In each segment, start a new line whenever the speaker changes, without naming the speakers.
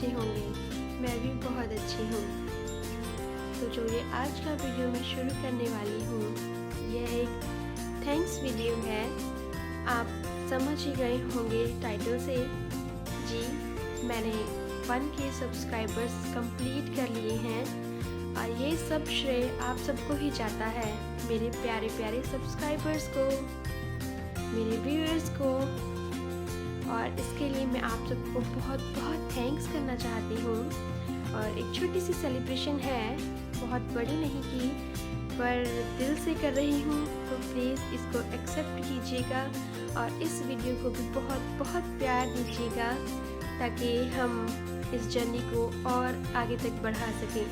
अच्छे होंगे। मैं भी बहुत अच्छी हूँ। तो जो ये आज का वीडियो मैं शुरू करने वाली हूँ, यह एक थैंक्स वीडियो है। आप समझ ही गए होंगे टाइटल से। जी, मैंने 1K सब्सक्राइबर्स कंप्लीट कर लिए हैं और ये सब श्रेय आप सबको ही जाता है, मेरे प्यारे प्यारे सब्सक्राइबर्स को, मेरे व्यूअर्स को। और इसके लिए मैं आप सबको बहुत बहुत थैंक्स करना चाहती हूँ। और एक छोटी सी सेलिब्रेशन है, बहुत बड़ी नहीं की, पर दिल से कर रही हूँ, तो प्लीज़ इसको एक्सेप्ट कीजिएगा और इस वीडियो को भी बहुत बहुत प्यार दीजिएगा ताकि हम इस जर्नी को और आगे तक बढ़ा सकें।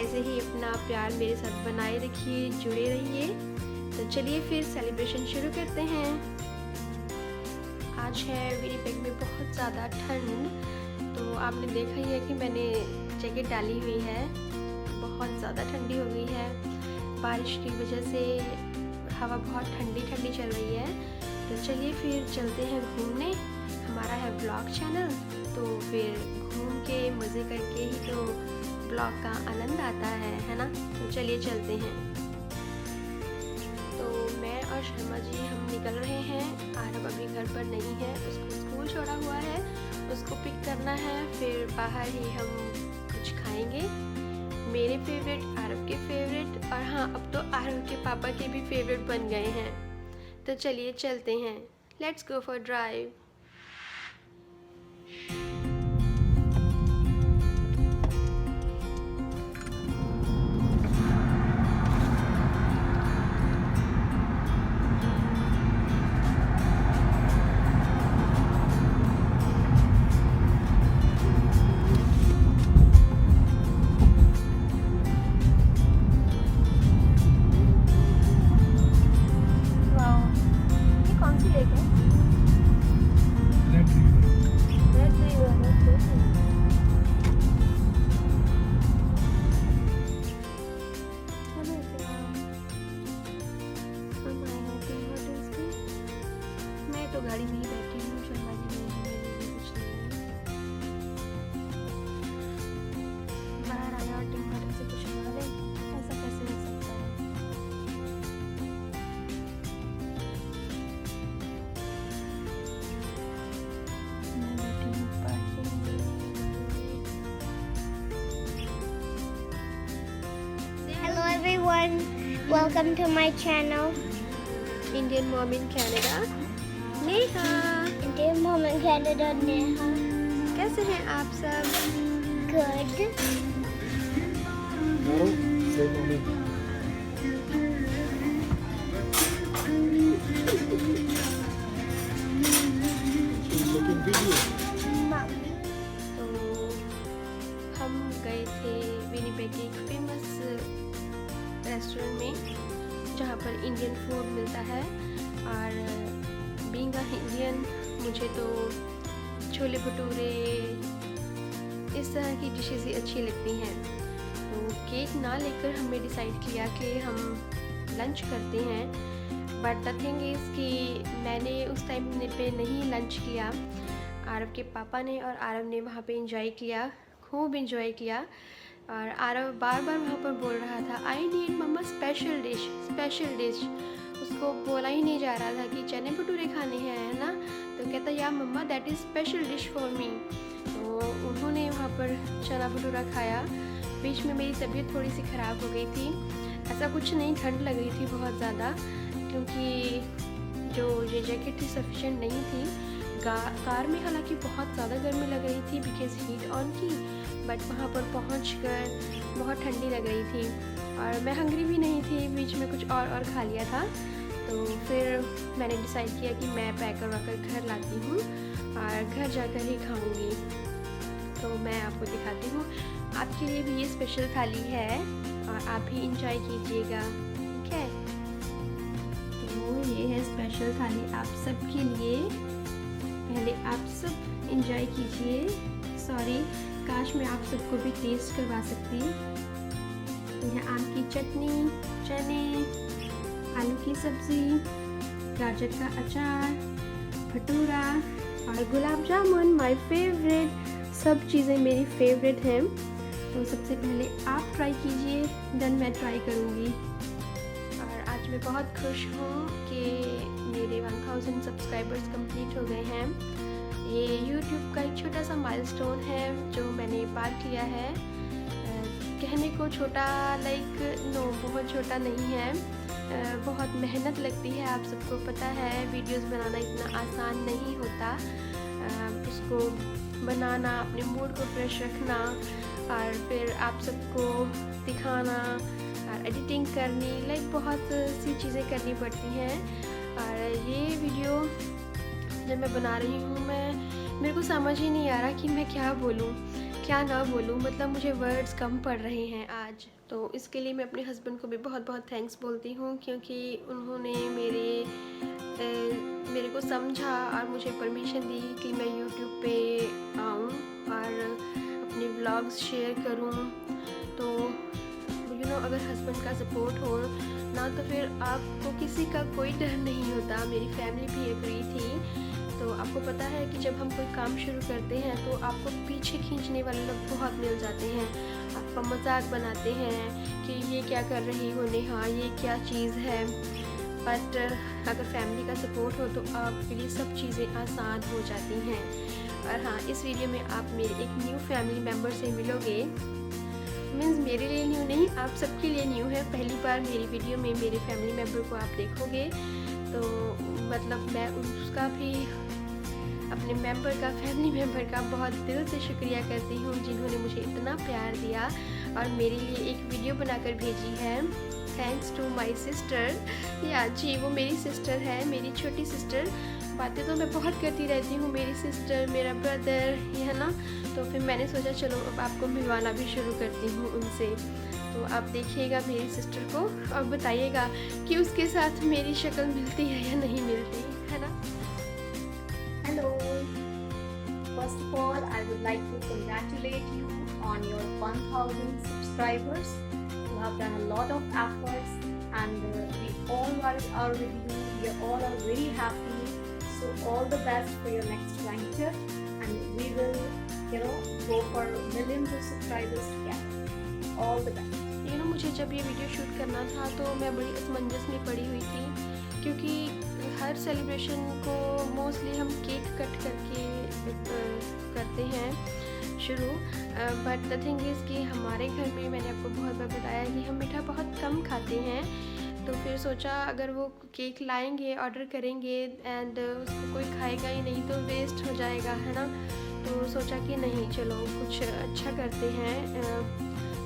ऐसे ही अपना प्यार मेरे साथ बनाए रखिए, जुड़े रहिए। तो चलिए फिर सेलिब्रेशन शुरू करते हैं। आज है विनिपेग में बहुत ज़्यादा ठंड, तो आपने देखा ही है कि मैंने जैकेट डाली हुई है। बहुत ज़्यादा ठंडी हो गई है, बारिश की वजह से हवा बहुत ठंडी ठंडी चल रही है। तो चलिए फिर चलते हैं घूमने। हमारा है ब्लॉग चैनल, तो फिर घूम के मज़े करके ही तो ब्लॉग का आनंद आता है ना। तो चलिए चलते हैं। तो मैं और शर्मा जी हम निकल रहे हैं। आरव अभी घर पर नहीं है, उसको स्कूल छोड़ा हुआ है, उसको पिक करना है। फिर बाहर ही हम कुछ खाएंगे, मेरे फेवरेट, आरव के फेवरेट, और हाँ, अब तो आरव के पापा के भी फेवरेट बन गए हैं। तो चलिए चलते हैं, लेट्स गो फॉर ड्राइव। तो गाड़ी में ही बैठी हूँ, शर्मा जी नहीं है, मेरे लिए कुछ नहीं है। बाहर आया और टीम होटल से कुछ मंगा ले, ऐसा कैसे हो सकता है। मैं बैठी हूँ पार्किंग में।
Hello everyone, welcome to my channel.
Indian Mom in Canada, Neha.
Indian Mom in Canada, Neha.
कैसे हैं आप सब?
Good. Mom.
तो हम गए थे विनिपेग के एक फेमस रेस्टोरेंट में जहाँ पर इंडियन फूड मिलता है। और बीइंग अ इंडियन, मुझे तो छोले भटूरे इस तरह की डिशेज़ ही अच्छी लगती हैं। तो केक ना लेकर हमने डिसाइड किया कि हम लंच करते हैं। बट द थिंग इज़ कि मैंने उस टाइम पे नहीं लंच किया, आरव के पापा ने, और आरव ने वहाँ पे एंजॉय किया, खूब एंजॉय किया। और आरव बार बार वहाँ पर बोल रहा था, I need mamma special dish, special dish. उसको बोला ही नहीं जा रहा था कि चने भटूरे खाने हैं, है ना। तो कहता, या mama that is special dish for me. तो उन्होंने वहाँ पर चना भटूरा खाया। बीच में मेरी तबीयत थोड़ी सी ख़राब हो गई थी। ऐसा कुछ नहीं, ठंड लग रही थी बहुत ज़्यादा, क्योंकि जो ये जैकेट थी सफिशेंट नहीं थी। कार में हालांकि बहुत ज़्यादा गर्मी लग रही थी बिकॉज हीट ऑन की, बट वहाँ पर पहुँचकर बहुत ठंडी लग रही थी और मैं हंग्री भी नहीं थी। बीच में कुछ और खा लिया था। तो फिर मैंने डिसाइड किया कि मैं पैक करवाकर घर लाती हूँ और घर जाकर ही खाऊँगी। तो मैं आपको दिखाती हूँ, आपके लिए भी ये स्पेशल थाली है और आप भी इंजॉय कीजिएगा, ठीक है। तो ये है स्पेशल थाली आप सबके लिए। पहले आप सब इंजॉय कीजिए। सॉरी, काश मैं आप सबको भी टेस्ट करवा सकती। यह आम की चटनी, चने, आलू की सब्ज़ी, गाजर का अचार, भटूरा और गुलाब जामुन, माय फेवरेट। सब चीज़ें मेरी फेवरेट हैं। तो सबसे पहले आप ट्राई कीजिए, देन मैं ट्राई करूँगी। और आज मैं बहुत खुश हूँ कि मेरे 1000 सब्सक्राइबर्स कंप्लीट हो गए हैं। ये YouTube का एक छोटा सा माइलस्टोन है जो मैंने पार किया है। कहने को छोटा बहुत छोटा नहीं है, बहुत मेहनत लगती है। आप सबको पता है वीडियोस बनाना इतना आसान नहीं होता। उसको बनाना, अपने मूड को फ्रेश रखना और फिर आप सबको दिखाना और एडिटिंग करनी, बहुत सी चीज़ें करनी पड़ती हैं। और ये वीडियो जब मैं बना रही हूँ, मेरे को समझ ही नहीं आ रहा कि मैं क्या बोलूँ क्या ना बोलूँ, मतलब मुझे वर्ड्स कम पड़ रहे हैं आज। तो इसके लिए मैं अपने हस्बैंड को भी बहुत बहुत थैंक्स बोलती हूँ, क्योंकि उन्होंने मेरे को समझा और मुझे परमिशन दी कि मैं YouTube पे आऊँ और अपने व्लॉग्स शेयर करूँ। तो अगर हस्बैंड का सपोर्ट हो ना, तो फिर आपको किसी का कोई डर नहीं होता। मेरी फैमिली भी एग्री थी। तो आपको पता है कि जब हम कोई काम शुरू करते हैं तो आपको पीछे खींचने वाले लोग बहुत मिल जाते हैं, आपका मजाक बनाते हैं कि ये क्या कर रही हो नेहा, ये क्या चीज़ है। बट अगर फैमिली का सपोर्ट हो तो आपके लिए सब चीज़ें आसान हो जाती हैं। और हाँ, इस वीडियो में आप मेरे एक न्यू फैमिली मेम्बर से मिलोगे। मीन्स मेरे लिए न्यू नहीं, आप सबके लिए न्यू है। पहली बार मेरी वीडियो में मेरे फैमिली मेम्बर को आप देखोगे, तो मतलब मैं उसका भी, अपने फैमिली मेम्बर का बहुत दिल से शुक्रिया करती हूँ, जिन्होंने मुझे इतना प्यार दिया और मेरे लिए एक वीडियो बनाकर भेजी है। Thanks to my sister. या जी, वो मेरी सिस्टर है, मेरी छोटी सिस्टर। बातें तो मैं बहुत करती रहती हूँ, मेरी सिस्टर, मेरा ब्रदर, ये है ना। तो फिर मैंने सोचा चलो अब आपको मिलवाना भी शुरू करती हूँ उनसे। तो आप देखिएगा मेरी सिस्टर को और बताइएगा कि उसके साथ मेरी शक्ल मिलती है या नहीं मिलती, है ना।
Hello. First of all, I would like to congratulate you on your 1000 subscribers. You have done a lot of efforts, and we all are with you. We all are very happy. So all the best for your next venture, and we will, go for millions of subscribers together. All the best.
मुझे जब ये video shoot करना था तो मैं बड़ी असमंजस में पड़ी हुई थी, क्योंकि हर सेलिब्रेशन को मोस्टली हम केक कट करके करते हैं शुरू। बट द थिंग इज़ कि हमारे घर में, मैंने आपको बहुत बार बताया कि हम मीठा बहुत कम खाते हैं। तो फिर सोचा अगर वो केक लाएंगे, ऑर्डर करेंगे एंड उसको कोई खाएगा ही नहीं तो वेस्ट हो जाएगा, है ना। तो सोचा कि नहीं, चलो कुछ अच्छा करते हैं,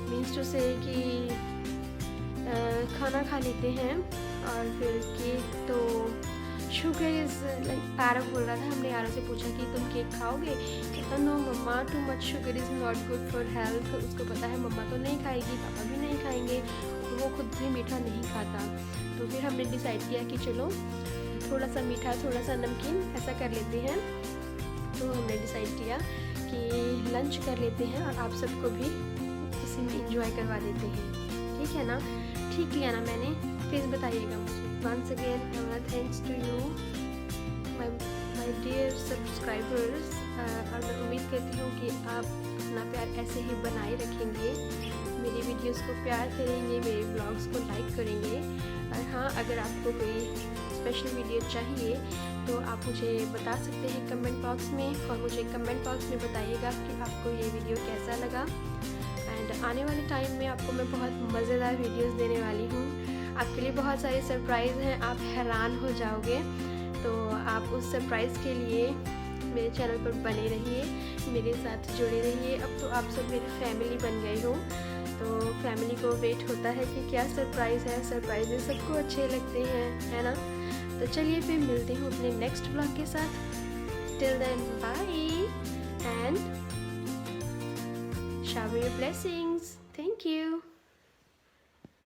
मीन्स टू से कि खाना खा लेते हैं। और फिर केक तो शुगर इज़ आरव बोल रहा था, हमने आरव से पूछा कि तुम केक खाओगे, कहता no mamma, too much sugar is not good for health. उसको पता है मम्मा तो नहीं खाएगी, पापा भी नहीं खाएंगे, वो खुद भी मीठा नहीं खाता। तो फिर हमने डिसाइड किया कि चलो थोड़ा सा मीठा थोड़ा सा नमकीन ऐसा कर लेते हैं। तो हमने डिसाइड किया कि लंच कर लेते हैं और आप सबको भी इसी में इंजॉय करवा देते हैं, ठीक है ना। ठीक किया ना मैंने, प्लीज़ बताइएगा मुझे। Once again thanks to you my dear subscribers. और मैं उम्मीद करती हूँ कि आप अपना प्यार ऐसे ही बनाए रखेंगे, मेरी वीडियोस को प्यार करेंगे, मेरे ब्लॉग्स को लाइक करेंगे। और हाँ, अगर आपको कोई स्पेशल वीडियो चाहिए तो आप मुझे बता सकते हैं कमेंट बॉक्स में, और मुझे कमेंट बॉक्स में बताइएगा कि आपको ये वीडियो कैसा लगा। एंड आने वाले टाइम में आपको मैं बहुत मज़ेदार वीडियोस देने वाली हूँ। आपके लिए बहुत सारे सरप्राइज़ हैं, आप हैरान हो जाओगे। तो आप उस सरप्राइज़ के लिए मेरे चैनल पर बने रहिए, मेरे साथ जुड़े रहिए। अब तो आप सब मेरी फैमिली बन गए हो, तो फैमिली को वेट होता है कि क्या सरप्राइज़ है। सरप्राइजेज सबको अच्छे लगते हैं, है ना। तो चलिए फिर मिलते हूँ अपने नेक्स्ट ब्लॉग के साथ। Till then bye and shower your blessings.